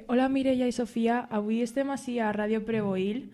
Hola Mireia i Sofia, avui estem ací a Ràdio Preboil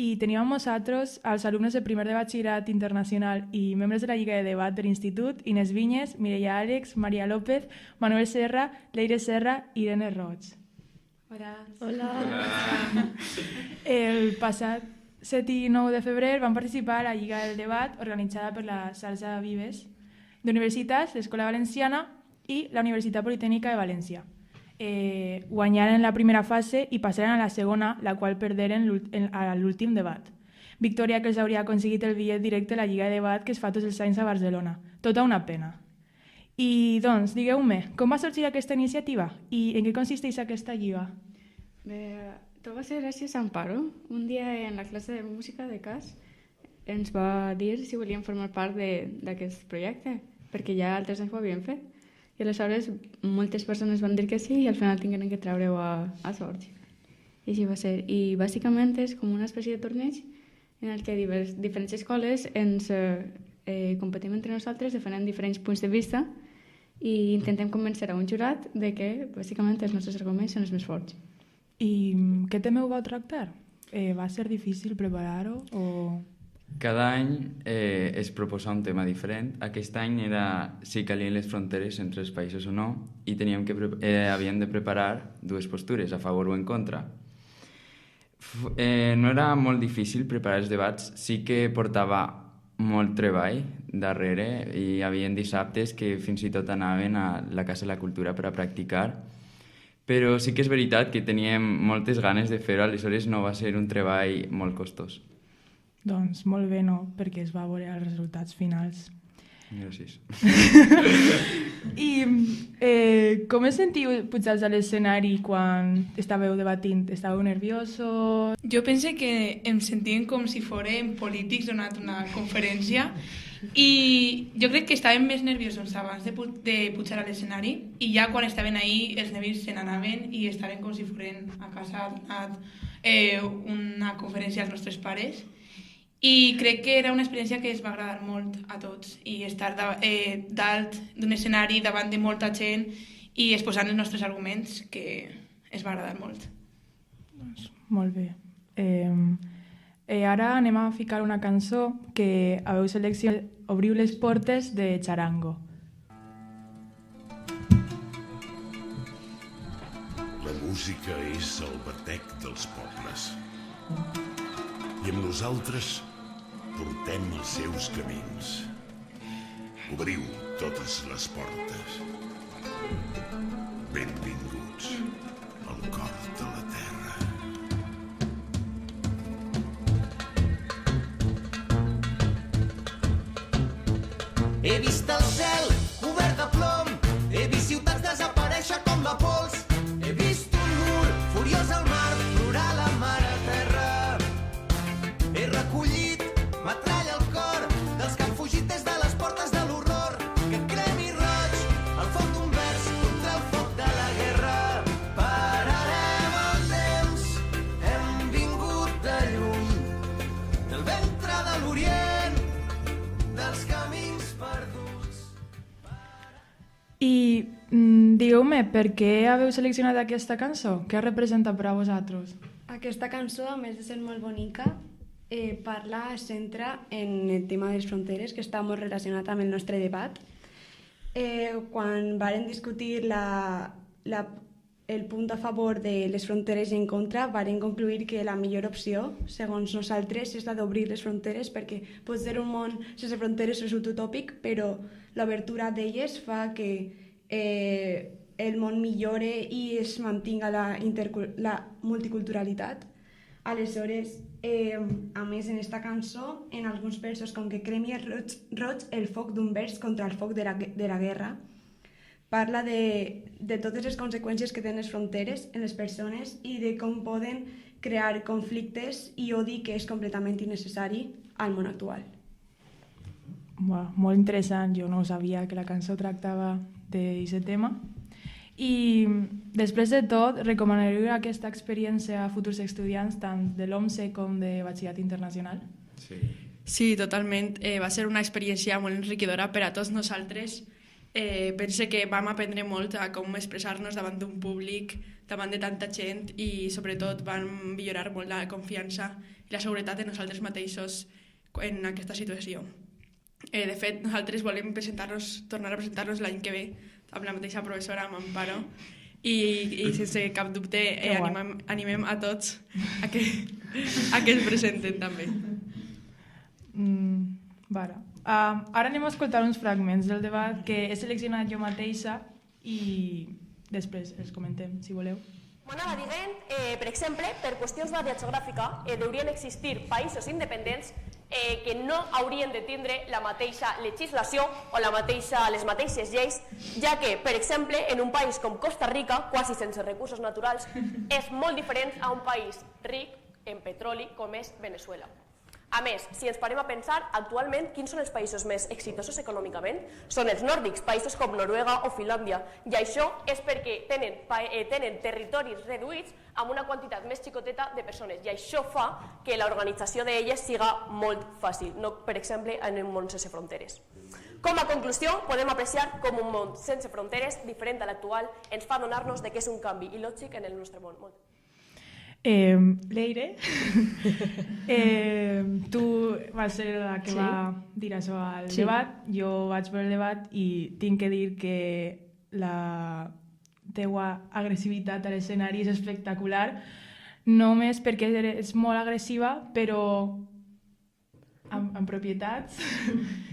i tenim amb nosaltres els alumnes de primer de batxillerat internacional i membres de la Lliga de Debat de l'Institut, Inés Vinyes, Mireia Àlex, Maria López, Manuel Serra, Leire Serra i Irene Roig. Hola. Hola. El passat 7 i 9 de febrer van participar a la Lliga del Debat organitzada per la Xarxa Vives d'Universitats, l'Escola Valenciana i la Universitat Politècnica de València. Guanyaren la primera fase i passaren a la segona, la qual perderen a l'últim debat. Victòria que els hauria aconseguit el bitllet directe a la Lliga de Debat que es fa tots els anys a Barcelona. Tota una pena. I doncs, digueu-me, com va sorgir aquesta iniciativa i en què consisteix aquesta lliga? Bé, tot va ser gràcies a Amparo. Un dia en la classe de música de cas ens va dir si volíem formar part d'aquest projecte, perquè ja altres anys ho havien fet. I aleshores moltes persones van dir que sí i al final tingueren que treure-ho a sorts. I així va ser. I bàsicament és com una espècie de torneig en el que diferents escoles ens competim entre nosaltres defendent diferents punts de vista i intentem convèncer a un jurat de que bàsicament els nostres arguments són els més forts. I què tema ho vau tractar? Va ser difícil preparar-ho o...? Cada any es proposa un tema diferent. Aquest any era si calien les fronteres entre els països o no i havíem de preparar dues postures, a favor o en contra. No era molt difícil preparar els debats, sí que portava molt treball darrere i hi havia dissabtes que fins i tot anaven a la Casa de la Cultura per a practicar, però sí que és veritat que teníem moltes ganes de fer-ho, aleshores no va ser un treball molt costós. Doncs molt bé, no? Perquè es va veure els resultats finals. Gràcies. I com es sentiu pujats a l'escenari quan estàveu debatint? Estàveu nerviosos? Jo pense que em sentíem com si fórem polítics donant una conferència i jo crec que estàvem més nerviosos abans de pujar a l'escenari i ja quan estaven ahí els nervis se n'anaven i estaven com si fossin a casa donat una conferència als nostres pares. I crec que era una experiència que ens va agradar molt a tots i estar dalt d'un escenari davant de molta gent i exposant els nostres arguments que ens va agradar molt. Doncs molt bé. Ara anem a ficar una cançó que haveu seleccionat, Obriu les portes, de Charango. La música és el batec dels pobles i amb nosaltres portem els seus camins. Obriu totes les portes. Benvinguts al cor de la terra. He vist el cel cobert de plom, he vist ciutats desaparèixer com la pols, he vist un mur furiós al mar, plorar la mare terra. He recollit metralla al cor dels que han fugit des de les portes de l'horror, que cremi roig el foc d'un vers contra el foc de la guerra. Pararem el temps, hem vingut de lluny, del ventre de l'Orient, dels camins perduts. I digueu-me, per què haveu seleccionat aquesta cançó? Què representa per a vosaltres? Aquesta cançó, a més de ser molt bonica, es centra en el tema de les fronteres, que està molt relacionat amb el nostre debat. Quan varen discutir el punt a favor de les fronteres i en contra, varen concluir que la millor opció, segons nosaltres, és la d'obrir les fronteres, perquè pot ser un món sense fronteres resulta utòpic, però l'obertura d'elles fa que el món millore i es mantinga la multiculturalitat. Aleshores, a més, en esta cançó, en alguns versos, com que cremi roig el foc d'un vers contra el foc de la guerra, parla de totes les conseqüències que tenen les fronteres en les persones i de com poden crear conflictes i odi que és completament innecessari al món actual. Molt interessant, jo no sabia que la cançó tractava d'aquest tema. I després de tot, recomanareu aquesta experiència a futurs estudiants tant de l'OMSE com de batxillerat internacional? Sí. Sí, totalment. Va ser una experiència molt enriquidora per a tots nosaltres pense que vam aprendre molt a com expressar-nos davant d'un públic, davant de tanta gent, i sobretot vam millorar molt la confiança i la seguretat de nosaltres mateixos en aquesta situació. De fet, nosaltres volem tornar a presentar-nos l'any que ve amb la mateixa professora, amb Amparo, i sense cap dubte animem a tots a que es presenten també. Ara anem a escoltar uns fragments del debat que he seleccionat jo mateixa i després els comentem, si voleu. M'anava dient, per exemple, per qüestions d'àrea geogràfica, haurien existir països independents que no haurien de tindre la mateixa legislació o les mateixes lleis, ja que, per exemple, en un país com Costa Rica, quasi sense recursos naturals, és molt diferent a un país ric en petroli com és Venezuela. A més, si ens parem a pensar, actualment, quins són els països més exitosos econòmicament? Són els nòrdics, països com Noruega o Finlàndia. I això és perquè tenen territoris reduïts amb una quantitat més xicoteta de persones. I això fa que l'organització d'elles siga molt fàcil, no, per exemple, en un món sense fronteres. Com a conclusió, podem apreciar com un món sense fronteres, diferent a l'actual, ens fa adonar-nos que és un canvi il·lògic en el nostre món. Leire, tu vas ser la que va dir això al debat, jo vaig veure el debat i tinc que dir que la teua agressivitat a l'escenari és espectacular, només perquè és molt agressiva, però amb propietats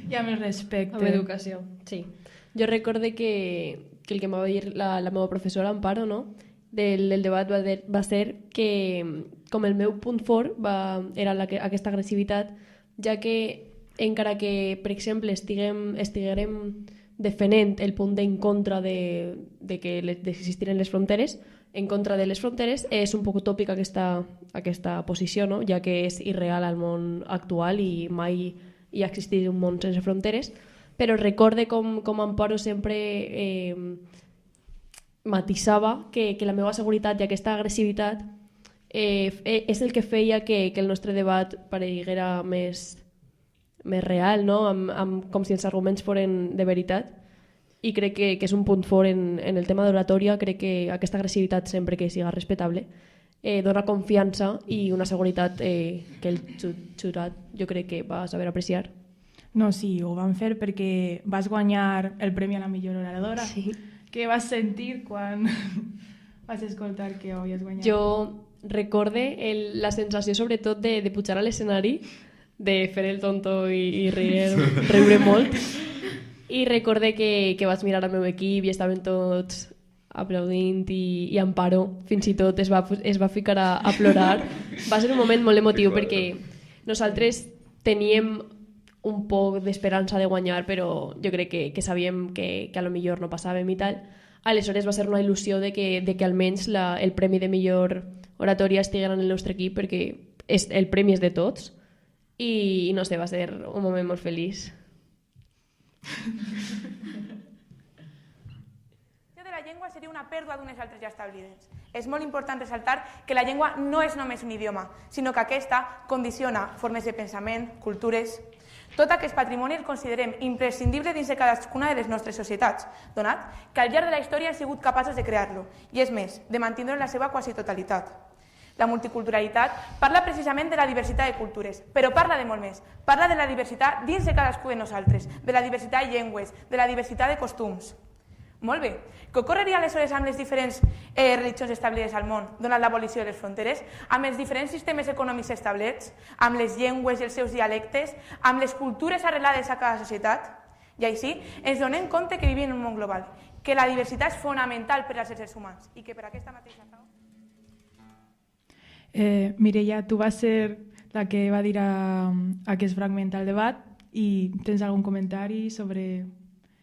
i amb el respecte. Amb educació, sí. Jo recorde que el que em va dir la meva professora, Amparo, no?, del debat va ser que com el meu punt fort era aquesta agressivitat, ja que encara que, per exemple, estiguérem defendent el punt en contra d'existir en les fronteres, en contra de les fronteres, és un poc utòpica aquesta posició, no? Ja que és irreal al món actual i mai hi ha existit un món sense fronteres, però recorde com Amparo sempre matisava que la meva seguretat i aquesta agressivitat és el que feia que el nostre debat pareguera més real, no? Com si els arguments foren de veritat, i crec que és un punt fort en el tema d'oratòria. Crec que aquesta agressivitat, sempre que siga respectable, dona confiança i una seguretat que el jurat jo crec que va saber apreciar. No, sí, ho van fer perquè vas guanyar el premi a la millor oradora. Sí. Què vas sentir quan vas escoltar que ho havies guanyat? Jo recorde la sensació sobretot de pujar a l'escenari, de fer el tonto i riure molt, i recorde que vaig mirar al meu equip i estaven tots aplaudint i Amparo fins i tot es va ficar a plorar. Va ser un moment molt emotiu perquè nosaltres teníem un poc d'esperança de guanyar, però jo crec que sabíem que a lo millor no passàvem i tal. Aleshores va ser una il·lusió de que almenys el premi de millor oratòria estiguera en el nostre equip, perquè el premi és de tots i no sé, va ser un moment molt feliç. De la llengua seria una pèrdua d'unes altres ja establides. És molt important ressaltar que la llengua no és només un idioma, sinó que aquesta condiciona formes de pensament, cultures. Tot aquest patrimoni el considerem imprescindible dins de cadascuna de les nostres societats, donat que al llarg de la història hem sigut capaços de crear-lo, i és més, de mantenir-lo en la seva quasi totalitat. La multiculturalitat parla precisament de la diversitat de cultures, però parla de molt més. Parla de la diversitat dins de cadascú de nosaltres, de la diversitat de llengües, de la diversitat de costums. Molt bé. Què ocorreria aleshores amb les diferents religions establides al món, donat l'abolició de les fronteres, amb els diferents sistemes econòmics establerts, amb les llengües i els seus dialectes, amb les cultures arrelades a cada societat? I així ens donem compte que vivim en un món global, que la diversitat és fonamental per als éssers humans i que per aquesta mateixa raó... Mireia, tu vas ser la que va dir aquest fragment al debat i tens algun comentari sobre...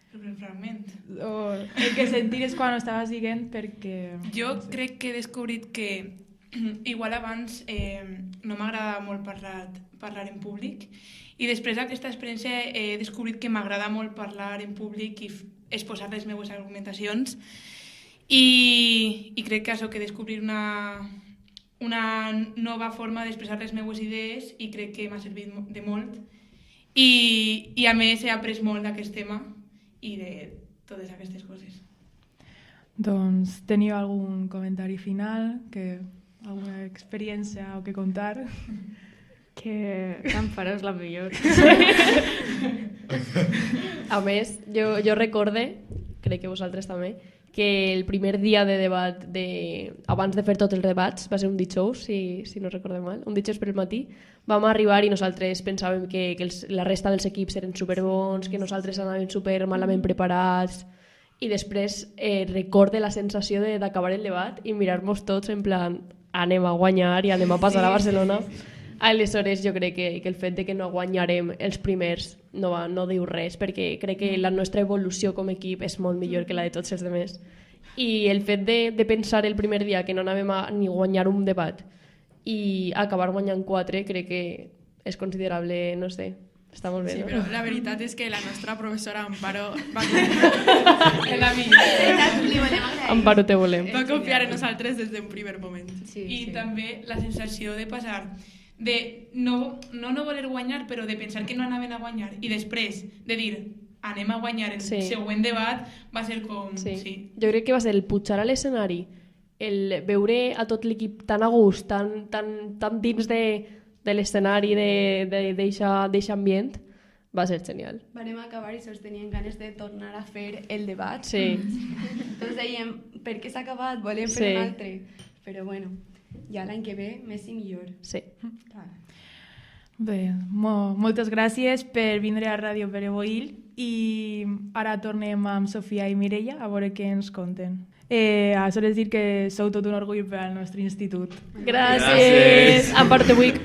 Sobre el fragment. O el que sentires quan ho estaves dient, perquè... Jo crec que he descobrit que igual abans no m'agradava molt parlar en públic i després d'aquesta experiència he descobrit que m'agrada molt parlar en públic i exposar les meves argumentacions i crec que això que descobrir una nova forma d'expressar les meves idees i crec que m'ha servit de molt i a més he après molt d'aquest tema i de totes aquestes coses. Doncs teniu algun comentari final, alguna experiència o que contar? Que Amparo és la millor. A més, jo recorde, crec que vosaltres també, que el primer dia de debat, abans de fer tots els debats, va ser un dijous, si no recordem mal, un dijous per el matí, vam arribar i nosaltres pensàvem que la resta dels equips eren superbons, que nosaltres anàvem super malament preparats, i després recorde la sensació d'acabar el debat i mirar-nos tots en plan anem a guanyar i anem a passar a Barcelona. Aleshores jo crec que el fet de que no guanyarem els primers no diu res, perquè crec que la nostra evolució com a equip és molt millor que la de tots els altres. I el fet de pensar el primer dia que no anàvem a ni guanyar un debat i acabar guanyant 4, crec que és considerable, no sé, està molt bé, sí, no? Però la veritat és que la nostra professora Amparo va Amparo, te volem. Va confiar en nosaltres des d'un primer moment. I també la sensació de passar de no voler guanyar, però de pensar que no anaven a guanyar, i després de dir anem a guanyar el següent debat, va ser com... Sí. Jo crec que va ser el pujar a l'escenari, el veure a tot l'equip tan a gust, tan dins de l'escenari, d'aquest ambient, va ser genial. Vam acabar i sols tenien ganes de tornar a fer el debat. Sí. Tots dèiem, per què s'ha acabat? Volem fer un altre. Però bueno, ja l'any que ve, més i millor. Sí. Bé, moltes gràcies per vindre a Ràdio Pere Boïl i ara tornem amb Sofia i Mireia a veure què ens conten. Sols dir que sou tot un orgull per al nostre institut. Gràcies. Amparo, te vull.